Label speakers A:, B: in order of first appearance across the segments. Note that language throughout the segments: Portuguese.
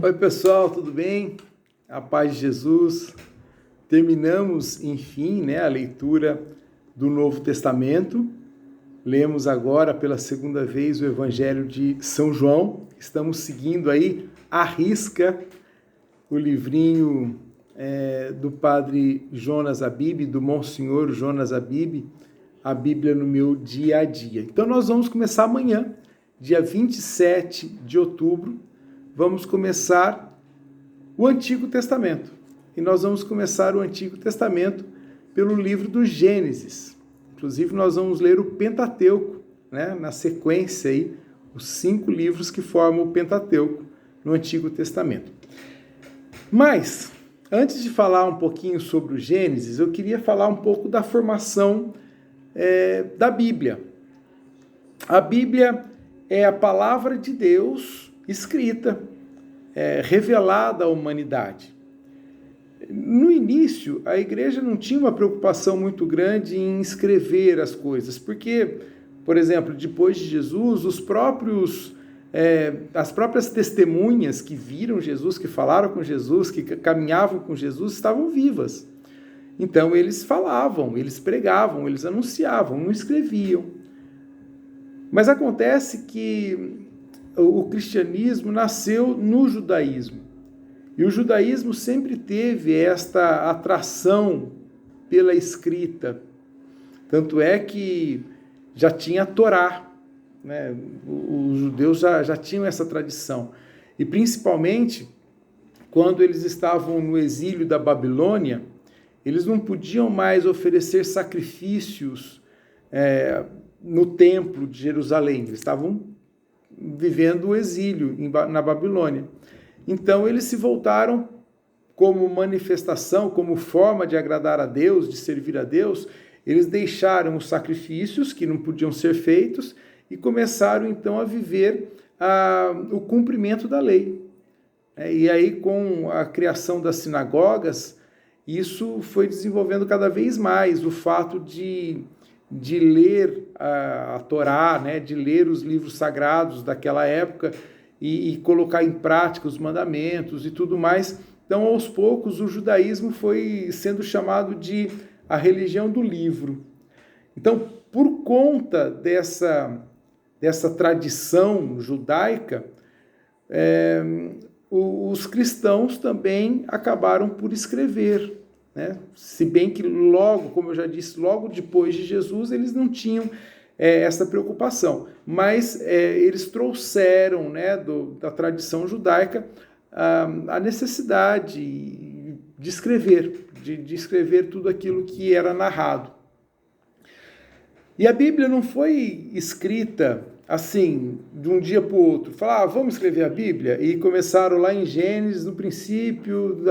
A: Oi pessoal, tudo bem? A paz de Jesus. Terminamos, enfim, a leitura do Novo Testamento. Lemos agora pela segunda vez o Evangelho de São João. Estamos seguindo aí à risca o livrinho do padre Jonas Abib, do Monsenhor Jonas Abib, a Bíblia no meu dia a dia. Então nós vamos começar amanhã, dia 27 de outubro, vamos começar o Antigo Testamento. E nós vamos começar o Antigo Testamento pelo livro do Gênesis. Inclusive nós vamos ler o Pentateuco, na sequência aí, os 5 livros que formam o Pentateuco no Antigo Testamento. Mas, antes de falar um pouquinho sobre o Gênesis, eu queria falar um pouco da formação da Bíblia. A Bíblia é a palavra de Deus escrita, revelada à humanidade. No início, a igreja não tinha uma preocupação muito grande em escrever as coisas, porque, por exemplo, depois de Jesus, as próprias testemunhas que viram Jesus, que falaram com Jesus, que caminhavam com Jesus, estavam vivas. Então, eles falavam, eles pregavam, eles anunciavam, não escreviam. Mas acontece que o cristianismo nasceu no judaísmo. E o judaísmo sempre teve esta atração pela escrita. Tanto é que já tinha a Torá, Os judeus já tinham essa tradição. E principalmente, quando eles estavam no exílio da Babilônia, eles não podiam mais oferecer sacrifícios no templo de Jerusalém. Eles estavam vivendo o exílio na Babilônia. Então eles se voltaram como manifestação, como forma de agradar a Deus, de servir a Deus. Eles deixaram os sacrifícios que não podiam ser feitos e começaram então a viver o cumprimento da lei. E aí, com a criação das sinagogas, isso foi desenvolvendo cada vez mais o fato de ler a Torá, de ler os livros sagrados daquela época e colocar em prática os mandamentos e tudo mais. Então, aos poucos, o judaísmo foi sendo chamado de a religião do livro. Então, por conta dessa tradição judaica, os cristãos também acabaram por escrever. Se bem que logo, como eu já disse, logo depois de Jesus, eles não tinham essa preocupação. Mas eles trouxeram da tradição judaica a necessidade de escrever, de escrever tudo aquilo que era narrado. E a Bíblia não foi escrita assim, de um dia para o outro. Falar, vamos escrever a Bíblia? E começaram lá em Gênesis, no princípio,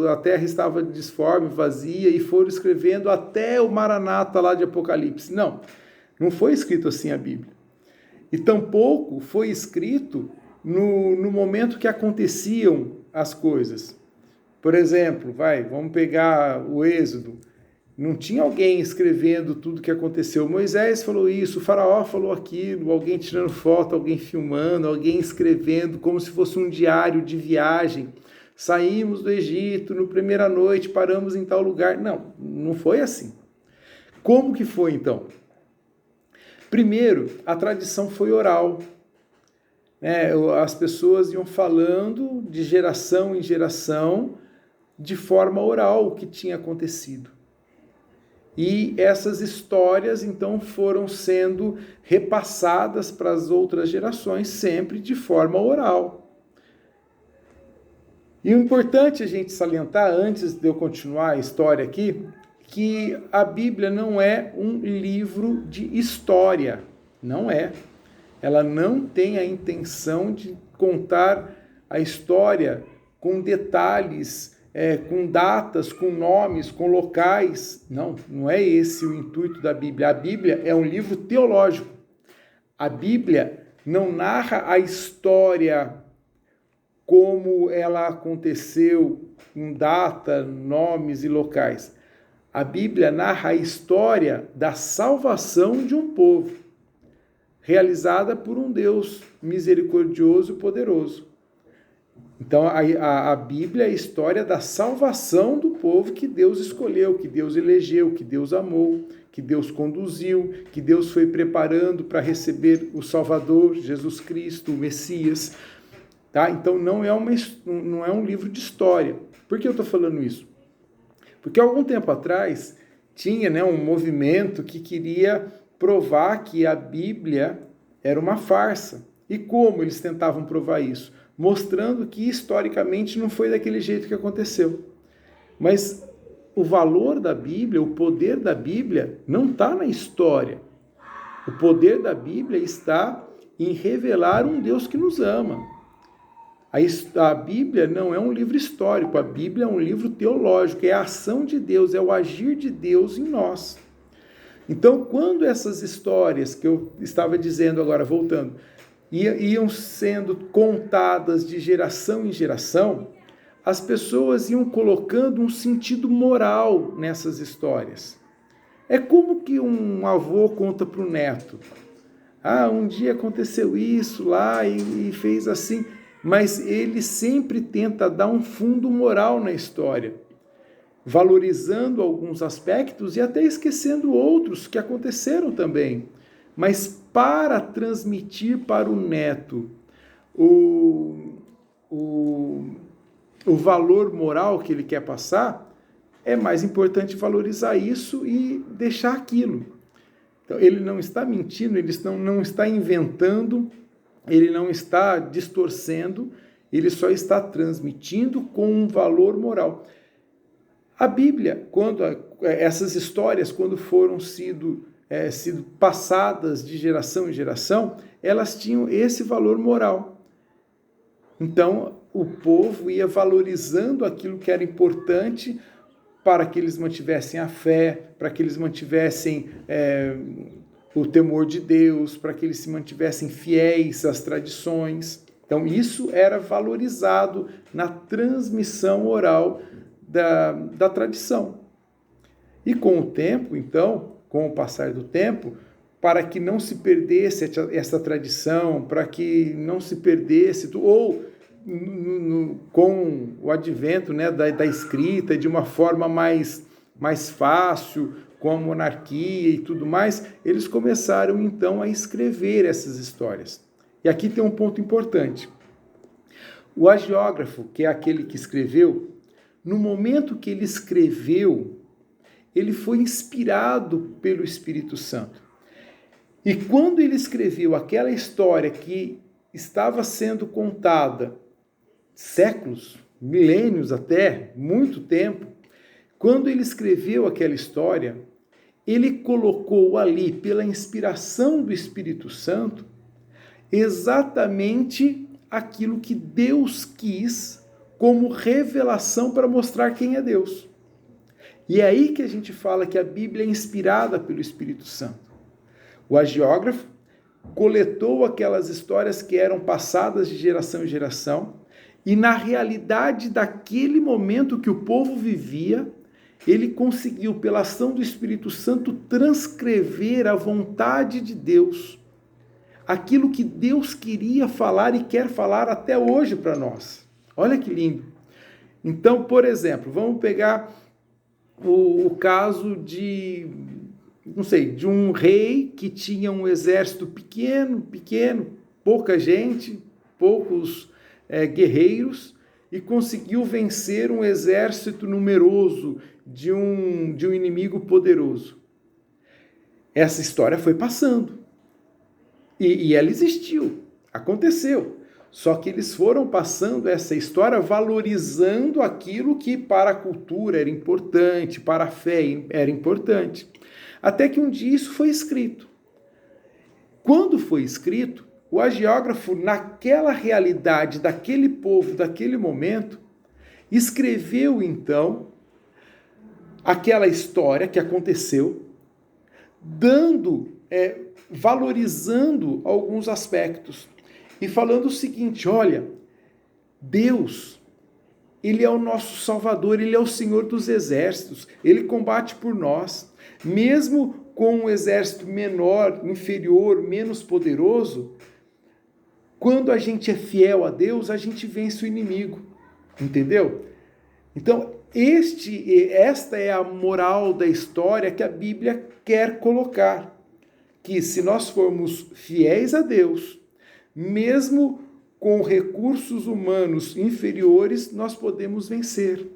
A: a terra estava disforme, vazia, e foram escrevendo até o Maranata lá de Apocalipse. Não foi escrito assim a Bíblia. E tampouco foi escrito no momento que aconteciam as coisas. Por exemplo, vamos pegar o Êxodo. Não tinha alguém escrevendo tudo o que aconteceu. Moisés falou isso, o faraó falou aquilo, alguém tirando foto, alguém filmando, alguém escrevendo, como se fosse um diário de viagem. Saímos do Egito, na primeira noite, paramos em tal lugar. Não foi assim. Como que foi, então? Primeiro, a tradição foi oral. As pessoas iam falando de geração em geração, de forma oral, o que tinha acontecido. E essas histórias, então, foram sendo repassadas para as outras gerações, sempre de forma oral. E o importante a gente salientar, antes de eu continuar a história aqui, que a Bíblia não é um livro de história. Não é. Ela não tem a intenção de contar a história com detalhes, com datas, com nomes, com locais. Não é esse o intuito da Bíblia. A Bíblia é um livro teológico. A Bíblia não narra a história como ela aconteceu, com data, nomes e locais. A Bíblia narra a história da salvação de um povo, realizada por um Deus misericordioso e poderoso. Então, a Bíblia é a história da salvação do povo que Deus escolheu, que Deus elegeu, que Deus amou, que Deus conduziu, que Deus foi preparando para receber o Salvador, Jesus Cristo, o Messias. Tá? Então, não é um livro de história. Por que eu estou falando isso? Porque algum tempo atrás tinha, né, um movimento que queria provar que a Bíblia era uma farsa. E como eles tentavam provar isso? Mostrando que historicamente não foi daquele jeito que aconteceu. Mas o valor da Bíblia, o poder da Bíblia, não está na história. O poder da Bíblia está em revelar um Deus que nos ama. A Bíblia não é um livro histórico, a Bíblia é um livro teológico, é a ação de Deus, é o agir de Deus em nós. Então, quando essas histórias que eu estava dizendo agora, voltando, iam sendo contadas de geração em geração, as pessoas iam colocando um sentido moral nessas histórias. É como que um avô conta para o neto. Um dia aconteceu isso lá e fez assim, mas ele sempre tenta dar um fundo moral na história, valorizando alguns aspectos e até esquecendo outros que aconteceram também. Mas para transmitir para o neto o valor moral que ele quer passar, é mais importante valorizar isso e deixar aquilo. Então, ele não está mentindo, ele não está inventando, ele não está distorcendo, ele só está transmitindo com um valor moral. A Bíblia, essas histórias, quando foram sido passadas de geração em geração, elas tinham esse valor moral. Então, o povo ia valorizando aquilo que era importante para que eles mantivessem a fé, para que eles mantivessem o temor de Deus, para que eles se mantivessem fiéis às tradições. Então, isso era valorizado na transmissão oral da tradição. E com o tempo, então, com o passar do tempo, para que não se perdesse essa tradição, para que não se perdesse, ou com o advento, né, da escrita de uma forma mais fácil, com a monarquia e tudo mais, eles começaram então a escrever essas histórias. E aqui tem um ponto importante. O hagiógrafo, que é aquele que escreveu, no momento que ele escreveu, ele foi inspirado pelo Espírito Santo. E quando ele escreveu aquela história que estava sendo contada séculos, milênios até, muito tempo, quando ele escreveu aquela história, ele colocou ali, pela inspiração do Espírito Santo, exatamente aquilo que Deus quis como revelação para mostrar quem é Deus. E é aí que a gente fala que a Bíblia é inspirada pelo Espírito Santo. O hagiógrafo coletou aquelas histórias que eram passadas de geração em geração e, na realidade daquele momento que o povo vivia, ele conseguiu, pela ação do Espírito Santo, transcrever a vontade de Deus, aquilo que Deus queria falar e quer falar até hoje para nós. Olha que lindo. Então, por exemplo, vamos pegar o caso de um rei que tinha um exército pequeno, pouca gente, poucos guerreiros, e conseguiu vencer um exército numeroso de um inimigo poderoso. Essa história foi passando. E ela existiu, aconteceu. Só que eles foram passando essa história valorizando aquilo que para a cultura era importante, para a fé era importante. Até que um dia isso foi escrito. Quando foi escrito, o hagiógrafo, naquela realidade daquele povo, daquele momento, escreveu então aquela história que aconteceu, valorizando alguns aspectos e falando o seguinte: olha, Deus, Ele é o nosso Salvador, Ele é o Senhor dos exércitos, Ele combate por nós, mesmo com um exército menor, inferior, menos poderoso, Quando a gente é fiel a Deus, a gente vence o inimigo. Entendeu? Então, esta é a moral da história que a Bíblia quer colocar. Que se nós formos fiéis a Deus, mesmo com recursos humanos inferiores, nós podemos vencer.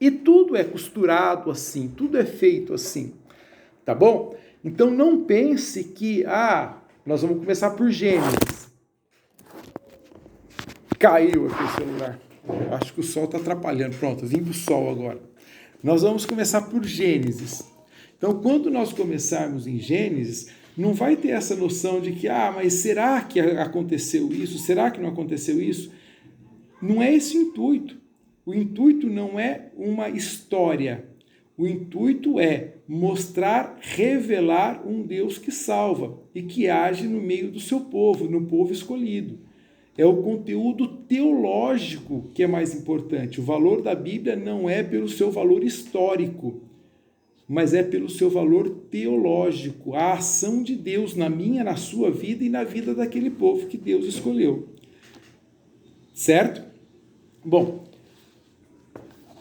A: E tudo é costurado assim, tudo é feito assim, tá bom? Então não pense que, nós vamos começar por Gênesis. Caiu aqui o celular. Acho que o sol está atrapalhando. Pronto, vim para o sol agora. Nós vamos começar por Gênesis. Então, quando nós começarmos em Gênesis, não vai ter essa noção de que, mas será que aconteceu isso? Será que não aconteceu isso? Não é esse o intuito. O intuito não é uma história. O intuito é mostrar, revelar um Deus que salva e que age no meio do seu povo, no povo escolhido. É o conteúdo teológico que é mais importante. O valor da Bíblia não é pelo seu valor histórico, mas é pelo seu valor teológico, a ação de Deus na minha, na sua vida e na vida daquele povo que Deus escolheu. Certo? Bom,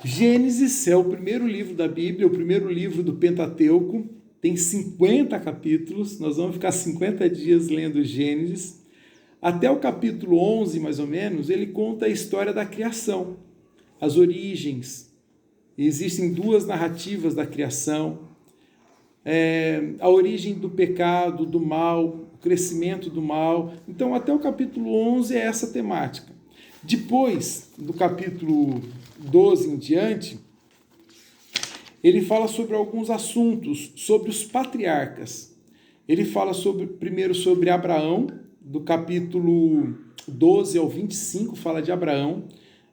A: Gênesis é o primeiro livro da Bíblia, o primeiro livro do Pentateuco, tem 50 capítulos, nós vamos ficar 50 dias lendo Gênesis. Até o capítulo 11, mais ou menos, ele conta a história da criação, as origens. Existem duas narrativas da criação, a origem do pecado, do mal, o crescimento do mal. Então, até o capítulo 11 é essa temática. Depois, do capítulo 12 em diante, ele fala sobre alguns assuntos, sobre os patriarcas. Ele fala primeiro sobre Abraão, do capítulo 12 ao 25 fala de Abraão,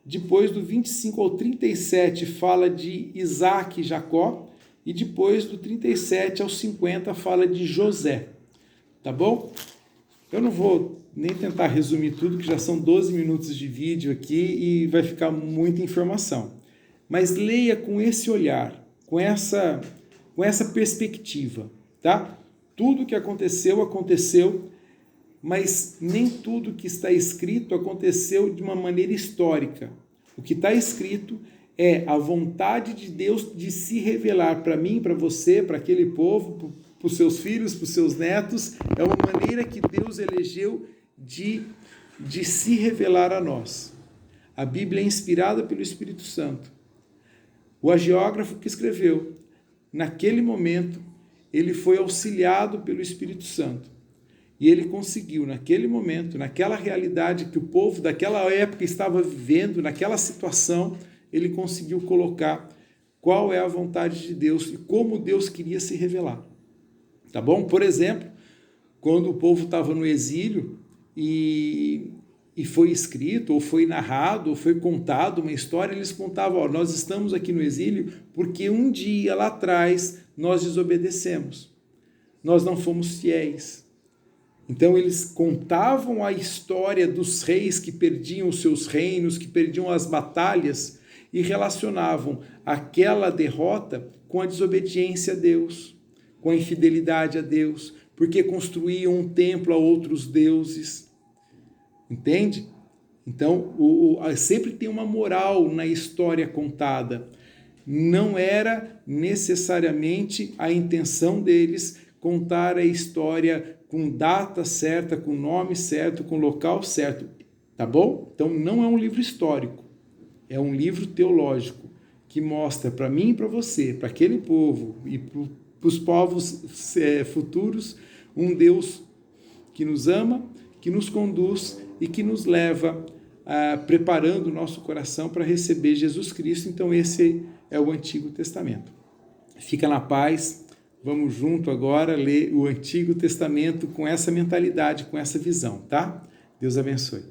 A: depois do 25 ao 37 fala de Isaac e Jacó, e depois do 37 ao 50 fala de José, tá bom? Eu não vou nem tentar resumir tudo, que já são 12 minutos de vídeo aqui e vai ficar muita informação, mas leia com esse olhar, com essa perspectiva, tá? Tudo que aconteceu, mas nem tudo que está escrito aconteceu de uma maneira histórica. O que está escrito é a vontade de Deus de se revelar para mim, para você, para aquele povo, para os seus filhos, para os seus netos. É uma maneira que Deus elegeu de se revelar a nós. A Bíblia é inspirada pelo Espírito Santo. O hagiógrafo que escreveu, naquele momento, ele foi auxiliado pelo Espírito Santo. E ele conseguiu, naquele momento, naquela realidade que o povo daquela época estava vivendo, naquela situação, ele conseguiu colocar qual é a vontade de Deus e como Deus queria se revelar. Tá bom? Por exemplo, quando o povo estava no exílio e foi escrito, ou foi narrado, ou foi contado uma história, eles contavam, nós estamos aqui no exílio porque um dia lá atrás nós desobedecemos, nós não fomos fiéis. Então eles contavam a história dos reis que perdiam os seus reinos, que perdiam as batalhas e relacionavam aquela derrota com a desobediência a Deus, com a infidelidade a Deus, porque construíam um templo a outros deuses. Entende? Então sempre tem uma moral na história contada. Não era necessariamente a intenção deles contar a história com data certa, com nome certo, com local certo, tá bom? Então não é um livro histórico, é um livro teológico que mostra para mim e para você, para aquele povo e para os povos futuros, um Deus que nos ama, que nos conduz e que nos leva preparando o nosso coração para receber Jesus Cristo. Então esse é o Antigo Testamento. Fica na paz. Vamos junto agora ler o Antigo Testamento com essa mentalidade, com essa visão, tá? Deus abençoe.